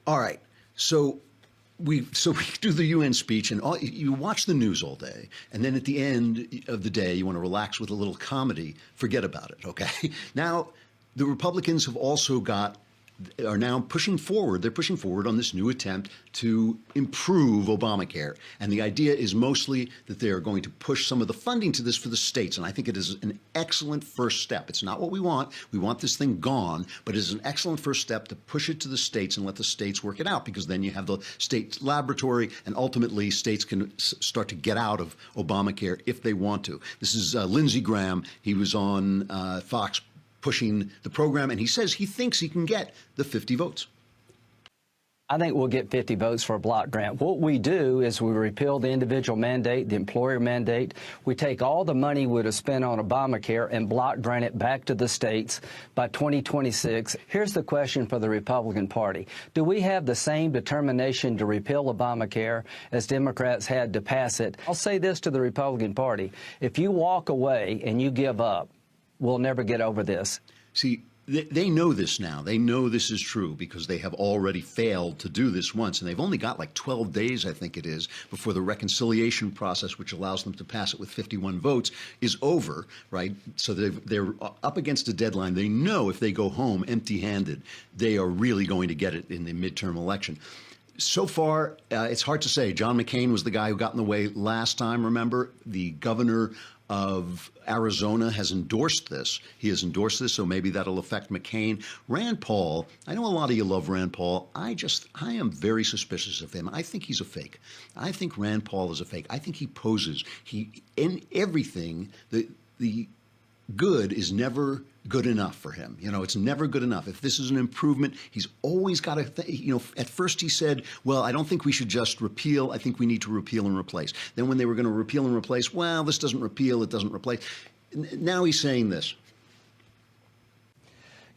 All right. So we do the UN speech, and you watch the news all day, and then at the end of the day, you want to relax with a little comedy. Forget about it, okay? Now, the Republicans are now pushing forward. They're pushing forward on this new attempt to improve Obamacare. And the idea is mostly that they are going to push some of the funding to this for the states. And I think it is an excellent first step. It's not what we want. We want this thing gone, but it is an excellent first step to push it to the states and let the states work it out, because then you have the state laboratory, and ultimately states can start to get out of Obamacare if they want to. This is Lindsey Graham. He was on Fox pushing the program, and he says he thinks he can get the 50 votes. I think we'll get 50 votes for a block grant. What we do is we repeal the individual mandate, the employer mandate. We take all the money we would have spent on Obamacare and block grant it back to the states by 2026. Here's the question for the Republican Party. Do we have the same determination to repeal Obamacare as Democrats had to pass it? I'll say this to the Republican Party. If you walk away and you give up, we'll never get over this. See, they know this now. They know this is true because they have already failed to do this once. And they've only got like 12 days, I think it is, before the reconciliation process, which allows them to pass it with 51 votes, is over, right? So they're up against a deadline. They know if they go home empty-handed, they are really going to get it in the midterm election. So far, it's hard to say. John McCain was the guy who got in the way last time, remember? The governor of Arizona has endorsed this. He has endorsed this, so maybe that'll affect McCain. Rand Paul, I know a lot of you love Rand Paul. I am very suspicious of him. I think he's a fake. I think Rand Paul is a fake. I think he poses. In everything, the good is never good enough for him. You know, it's never good enough. If this is an improvement, he's always got to, at first he said, well, I don't think we should just repeal. I think we need to repeal and replace. Then when they were going to repeal and replace, well, this doesn't repeal, it doesn't replace. Now he's saying this.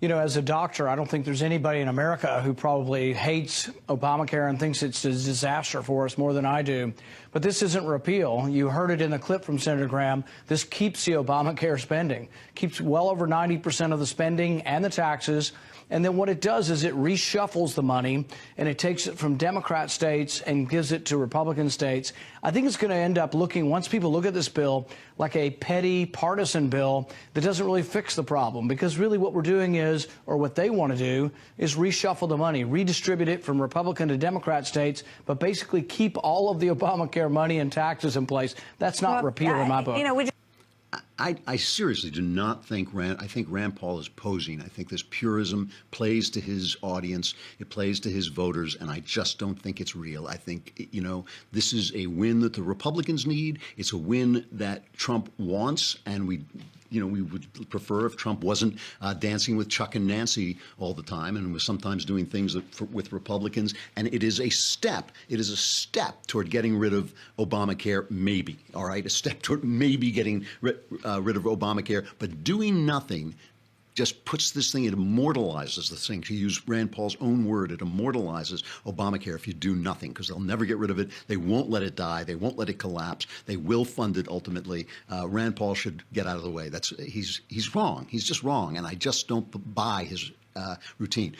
You know, as a doctor, I don't think there's anybody in America who probably hates Obamacare and thinks it's a disaster for us more than I do. But this isn't repeal. You heard it in the clip from Senator Graham. This keeps the Obamacare spending, keeps well over 90% of the spending and the taxes. And then what it does is it reshuffles the money, and it takes it from Democrat states and gives it to Republican states. I think it's going to end up looking, once people look at this bill, like a petty partisan bill that doesn't really fix the problem, because really what we're doing is, or what they want to do, is reshuffle the money, redistribute it from Republican to Democrat states, but basically keep all of the Obamacare money and taxes in place. That's not repeal in my book. You know, I seriously do not think I think Rand Paul is posing. I think this purism plays to his audience. It plays to his voters, and I just don't think it's real. I think, this is a win that the Republicans need. It's a win that Trump wants, and we would prefer if Trump wasn't dancing with Chuck and Nancy all the time and was sometimes doing things with Republicans. And it is a step. It is a step toward getting rid of Obamacare, maybe. All right, a step toward maybe getting rid of Obamacare. But doing nothing just puts this thing, it immortalizes the thing. To use Rand Paul's own word, it immortalizes Obamacare if you do nothing, because they'll never get rid of it. They won't let it die. They won't let it collapse. They will fund it ultimately. Rand Paul should get out of the way. He's wrong. He's just wrong, and I just don't buy his routine.